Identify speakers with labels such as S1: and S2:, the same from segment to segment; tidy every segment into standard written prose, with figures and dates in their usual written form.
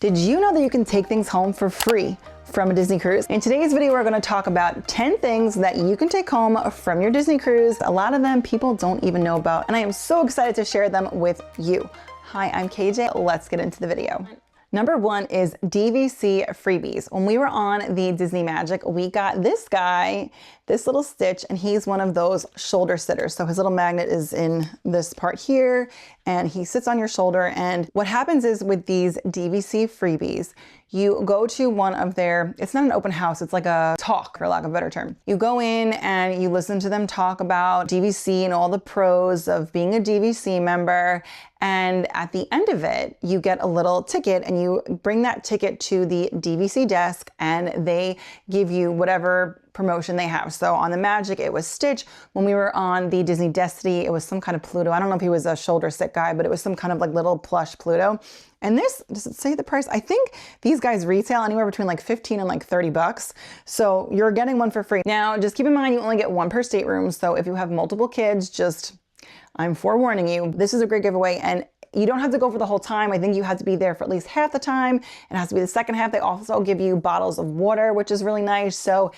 S1: Did you know that you can take things home for free from a Disney cruise? In today's video, we're going to talk about 10 things that you can take home from your Disney cruise. A lot of them people don't even know about, and I am so excited to share them with you. Hi, I'm KJ. Let's get into the video. Number one is DVC freebies. When we were on the Disney Magic, we got this guy, this little Stitch, and he's one of those shoulder sitters. So his little magnet is in this part here, and he sits on your shoulder. And what happens is with these DVC freebies, you go to one of their, it's not an open house, it's like a talk, for lack of a better term. You go in and you listen to them talk about DVC and all the pros of being a DVC member. And at the end of it, you get a little ticket and you bring that ticket to the DVC desk and they give you whatever promotion they have. So on the Magic, it was Stitch. When we were on the Disney Destiny, it was some kind of Pluto. I don't know if he was a shoulder sit guy, but it was some kind of like little plush Pluto. And this, does it say the price? I think these guys retail anywhere between like 15 and like 30 bucks. So you're getting one for free. Now, just keep in mind, you only get one per stateroom. So if you have multiple kids, I'm forewarning you, this is a great giveaway. And you don't have to go for the whole time. I think you have to be there for at least half the time. It has to be the second half. They also give you bottles of water, which is really nice. So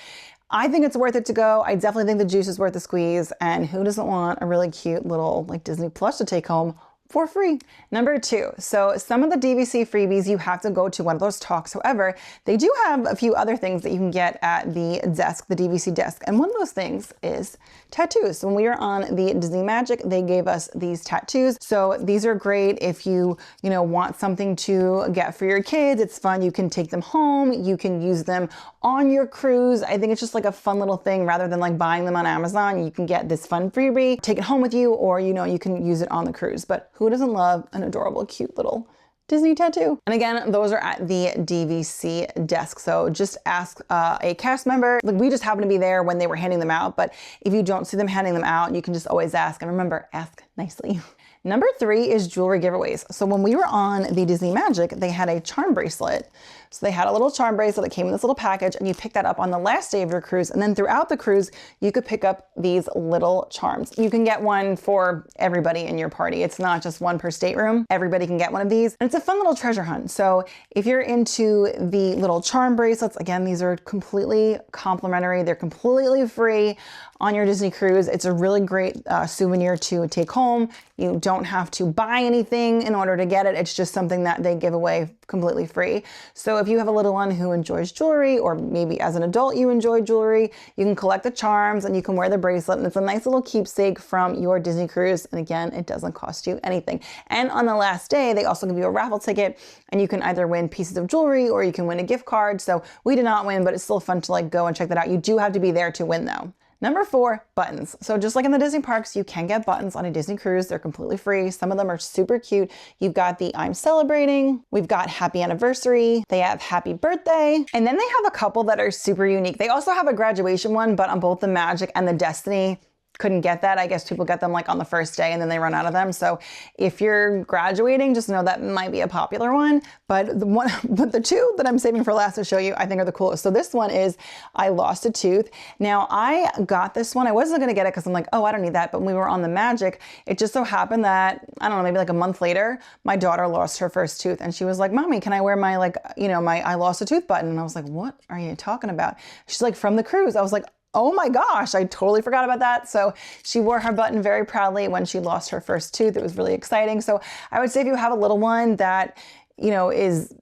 S1: I think it's worth it to go. I definitely think the juice is worth the squeeze. And who doesn't want a really cute little like Disney plush to take home for free? Number two, so some of the DVC freebies, you have to go to one of those talks. However, they do have a few other things that you can get at the desk, the DVC desk. And one of those things is tattoos. When we were on the Disney Magic, they gave us these tattoos. So these are great if you want something to get for your kids. It's fun. You can take them home. You can use them on your cruise. I think it's just like a fun little thing rather than like buying them on Amazon. You can get this fun freebie, take it home with you, or you can use it on the cruise. But who doesn't love an adorable, cute little Disney tattoo? And again, those are at the DVC desk. So just ask a cast member. Like, we just happened to be there when they were handing them out, but if you don't see them handing them out, you can just always ask. And remember, ask nicely. Number three is jewelry giveaways. So when we were on the Disney Magic, they had a charm bracelet. So they had a little charm bracelet that came in this little package, and you pick that up on the last day of your cruise. And then throughout the cruise, you could pick up these little charms. You can get one for everybody in your party. It's not just one per stateroom. Everybody can get one of these. And it's a fun little treasure hunt. So if you're into the little charm bracelets, again, these are completely complimentary. They're completely free on your Disney cruise. It's a really great souvenir to take home. You don't have to buy anything in order to get it. It's just something that they give away completely free. So if you have a little one who enjoys jewelry, or maybe as an adult you enjoy jewelry, you can collect the charms and you can wear the bracelet, and it's a nice little keepsake from your Disney cruise. And again, it doesn't cost you anything. And on the last day, they also give you a raffle ticket, and you can either win pieces of jewelry or you can win a gift card. So we did not win, but it's still fun to like go and check that out. You do have to be there to win though. Number four, buttons. So just like in the Disney parks, you can get buttons on a Disney cruise. They're completely free. Some of them are super cute. You've got the I'm celebrating. We've got happy anniversary. They have happy birthday. And then they have a couple that are super unique. They also have a graduation one, but on both the Magic and the Destiny, couldn't get that. I guess people get them like on the first day and then they run out of them. So if you're graduating, just know that might be a popular one. But the two that I'm saving for last to show you, I think are the coolest. So this one is I lost a tooth. Now I got this one. I wasn't going to get it because I'm like, oh, I don't need that. But when we were on the Magic, it just so happened that, I don't know, maybe like a month later, my daughter lost her first tooth. And she was like, Mommy, can I wear my my I lost a tooth button? And I was like, what are you talking about? She's like, from the cruise. I was like, oh my gosh, I totally forgot about that. So she wore her button very proudly when she lost her first tooth. It was really exciting. So I would say if you have a little one that, is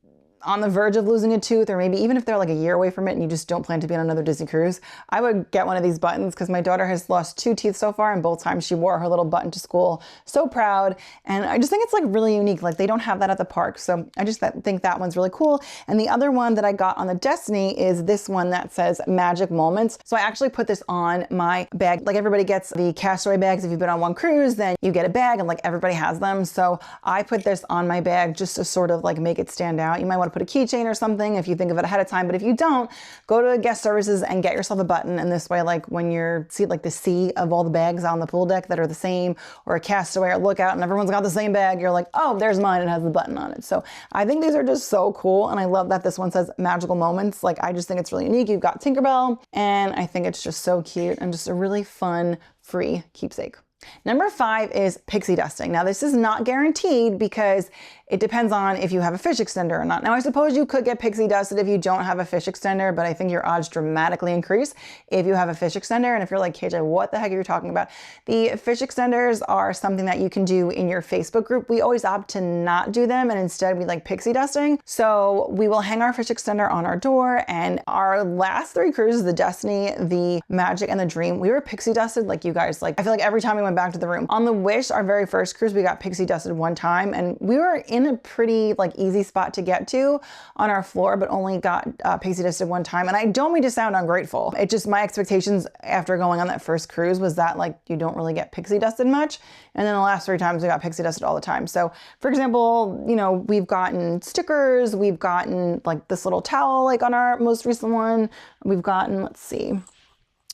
S1: on the verge of losing a tooth, or maybe even if they're like a year away from it and you just don't plan to be on another Disney cruise, I would get one of these buttons because my daughter has lost 2 teeth so far, and both times she wore her little button to school. So proud. And I just think it's like really unique. Like they don't have that at the park. So I just think that one's really cool. And the other one that I got on the Destiny is this one that says Magic Moments. So I actually put this on my bag. Like everybody gets the castaway bags. If you've been on one cruise, then you get a bag, and like everybody has them. So I put this on my bag just to sort of like make it stand out. You might want to put a keychain or something if you think of it ahead of time, but if you don't, go to guest services and get yourself a button. And this way, like when you're see like the sea of all the bags on the pool deck that are the same, or a castaway or lookout and everyone's got the same bag, you're like, oh, there's mine, it has the button on it. So I think these are just so cool, and I love that this one says Magical Moments. Like I just think it's really unique. You've got Tinkerbell, and I think it's just so cute and just a really fun free keepsake. Number 5 is pixie dusting. Now this is not guaranteed because it depends on if you have a fish extender or not. Now I suppose you could get pixie dusted if you don't have a fish extender, but I think your odds dramatically increase if you have a fish extender. And if you're like, KJ, what the heck are you talking about? The fish extenders are something that you can do in your Facebook group. We always opt to not do them, and instead we like pixie dusting. So we will hang our fish extender on our door, and our last 3 cruises, the Destiny, the Magic, and the Dream, we were pixie dusted like you guys. Like I feel like every time we went back to the room. On the Wish, our very first cruise, we got pixie dusted one time, and we were in a pretty like easy spot to get to on our floor, but only got pixie dusted one time. And I don't mean to sound ungrateful. It just, my expectations after going on that first cruise was that like you don't really get pixie dusted much. And then the last 3 times we got pixie dusted all the time. So for example, you know, we've gotten stickers, we've gotten like this little towel, like on our most recent one, we've gotten, let's see,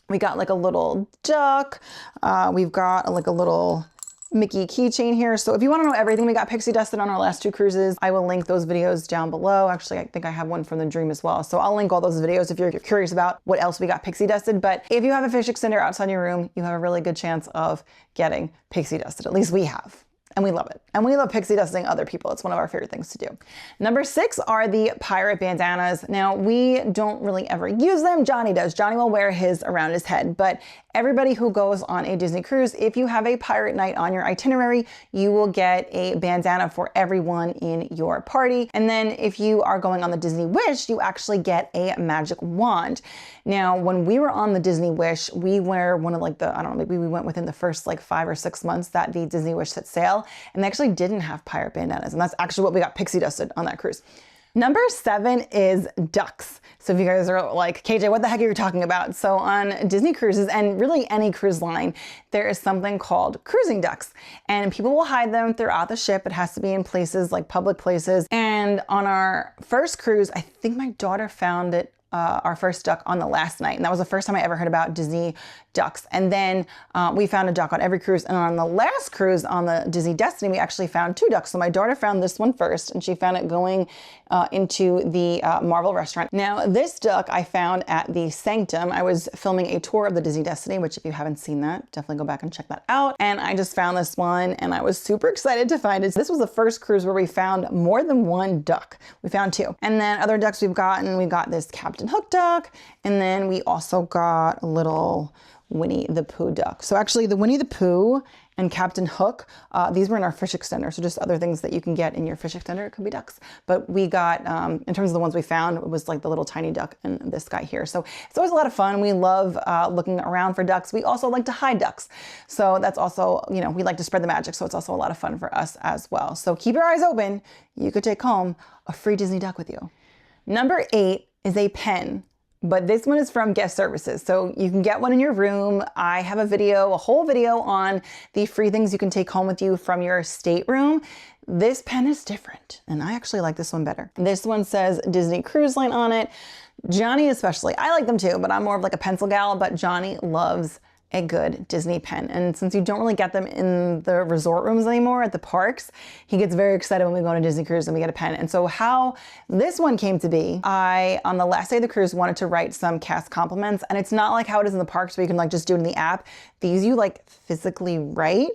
S1: we got like a little duck. We've got like a little Mickey keychain here. So if you want to know everything we got pixie dusted on our last 2 cruises, I will link those videos down below. Actually, I think I have one from the Dream as well. So I'll link all those videos if you're curious about what else we got pixie dusted. But if you have a fish extender outside your room, you have a really good chance of getting pixie dusted. At least we have. And we love it. And we love pixie dusting other people. It's one of our favorite things to do. Number 6 are the pirate bandanas. Now, we don't really ever use them. Johnny does. Johnny will wear his around his head, but everybody who goes on a Disney cruise, if you have a pirate night on your itinerary, you will get a bandana for everyone in your party. And then if you are going on the Disney Wish, you actually get a magic wand. Now, when we were on the Disney Wish, we were one of like the, I don't know, maybe we went within the first like 5 or 6 months that the Disney Wish set sail, and they actually didn't have pirate bandanas. And that's actually what we got pixie dusted on that cruise. Number 7 is ducks. So if you guys are like, KJ, what the heck are you talking about? So on Disney cruises, and really any cruise line, there is something called cruising ducks, and people will hide them throughout the ship. It has to be in places like public places. And on our first cruise, I think my daughter found it, our first duck on the last night. And that was the first time I ever heard about Disney ducks. And then we found a duck on every cruise. And on the last cruise on the Disney Destiny, we actually found 2 ducks. So my daughter found this one first, and she found it going into the Marvel restaurant. Now this duck I found at the Sanctum. I was filming a tour of the Disney Destiny, which if you haven't seen that, definitely go back and check that out. And I just found this one, and I was super excited to find it. This was the first cruise where we found more than 1 duck. We found 2. And then other ducks we got this Captain Hook duck, and then we also got a little Winnie the Pooh duck. So actually the Winnie the Pooh and Captain Hook, these were in our fish extender. So just other things that you can get in your fish extender. It could be ducks. But we got, in terms of the ones we found, it was like the little tiny duck and this guy here. So it's always a lot of fun. We love looking around for ducks. We also like to hide ducks. So that's also, you know, we like to spread the magic. So it's also a lot of fun for us as well. So keep your eyes open. You could take home a free Disney duck with you. Number 8 is a pen. But this one is from Guest Services. So you can get one in your room. I have a whole video on the free things you can take home with you from your stateroom. This pen is different, and I actually like this one better. This one says Disney Cruise Line on it. Johnny especially, I like them too, but I'm more of like a pencil gal, but Johnny loves a good Disney pen. And since you don't really get them in the resort rooms anymore at the parks, he gets very excited when we go on a Disney cruise and we get a pen. And so how this one came to be, I, on the last day of the cruise, wanted to write some cast compliments. And it's not like how it is in the parks where you can like just do it in the app. These you like physically write.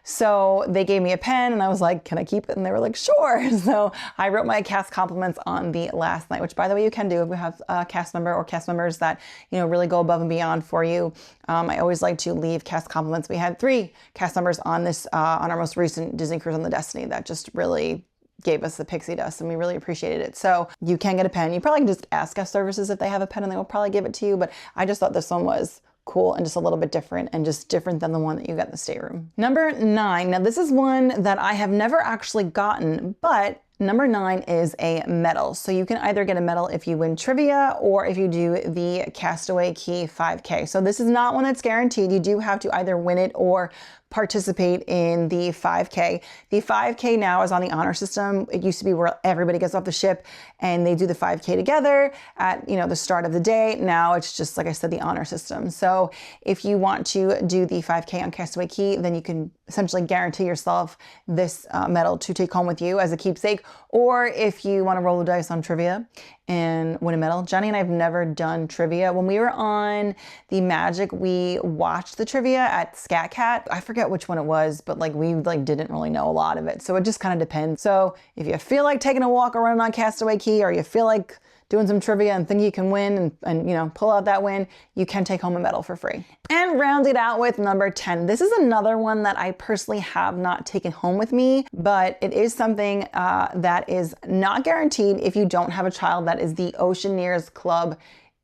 S1: So they gave me a pen and I was like, can I keep it? And they were like, sure. So I wrote my cast compliments on the last night, which by the way, you can do if we have a cast member or cast members that, you know, really go above and beyond for you. I always like to leave cast compliments. We had 3 cast members on this, on our most recent Disney cruise on the Destiny that just really gave us the pixie dust, and we really appreciated it. So you can get a pen. You probably can just ask Guest Services if they have a pen and they will probably give it to you. But I just thought this one was cool and just a little bit different, and just different than the one that you got in the stateroom. Number 9. Now this is one that I have never actually gotten, but number 9 is a medal. So you can either get a medal if you win trivia or if you do the Castaway Key 5K. So this is not one that's guaranteed. You do have to either win it or participate in the 5K. The 5K now is on the honor system. It used to be where everybody gets off the ship and they do the 5K together at, you know, the start of the day. Now it's just, like I said, the honor system. So if you want to do the 5K on Castaway Key, then you can essentially guarantee yourself this medal to take home with you as a keepsake. Or if you want to roll the dice on trivia and win a medal. Johnny and I have never done trivia. When we were on the Magic, we watched the trivia at Scat Cat. I forget forget which one it was, but like we like didn't really know a lot of it. So it just kind of depends. So if you feel like taking a walk around on Castaway Cay, or you feel like doing some trivia and think you can win and you know, pull out that win, you can take home a medal for free. And round it out with number 10. This is another one that I personally have not taken home with me, but it is something that is not guaranteed if you don't have a child that is the Oceaneers Club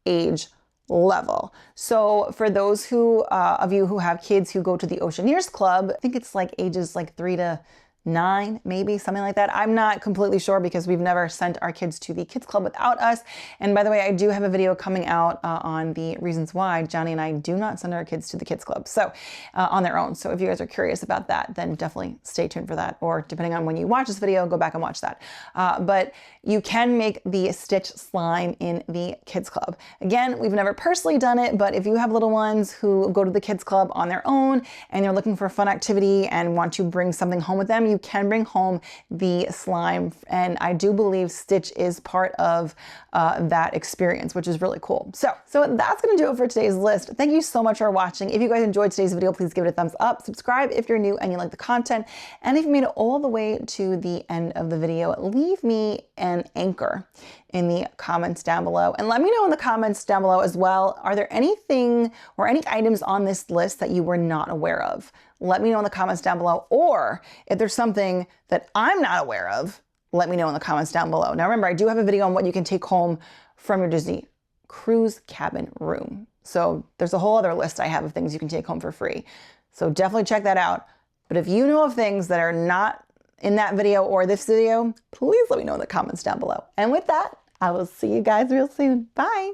S1: age level. So for those of you who have kids who go to the Oceaneers Club, I think it's like ages like 3 to 9, maybe something like that. I'm not completely sure because we've never sent our kids to the kids club without us. And by the way, I do have a video coming out on the reasons why Johnny and I do not send our kids to the kids club. So on their own. So if you guys are curious about that, then definitely stay tuned for that. Or depending on when you watch this video, go back and watch that. But you can make the Stitch slime in the kids club. Again, we've never personally done it, but if you have little ones who go to the kids club on their own and they're looking for a fun activity and want to bring something home with them, you can bring home the slime. And I do believe Stitch is part of that experience, which is really cool. So that's gonna do it for today's list. Thank you so much for watching. If you guys enjoyed today's video, please give it a thumbs up, subscribe if you're new and you like the content. And if you made it all the way to the end of the video, leave me an anchor in the comments down below. And let me know in the comments down below as well, are there anything or any items on this list that you were not aware of? Let me know in the comments down below. Or if there's something that I'm not aware of, let me know in the comments down below. Now remember, I do have a video on what you can take home from your Disney cruise cabin room. So there's a whole other list I have of things you can take home for free. So definitely check that out. But if you know of things that are not in that video or this video, please let me know in the comments down below. And with that, I will see you guys real soon. Bye.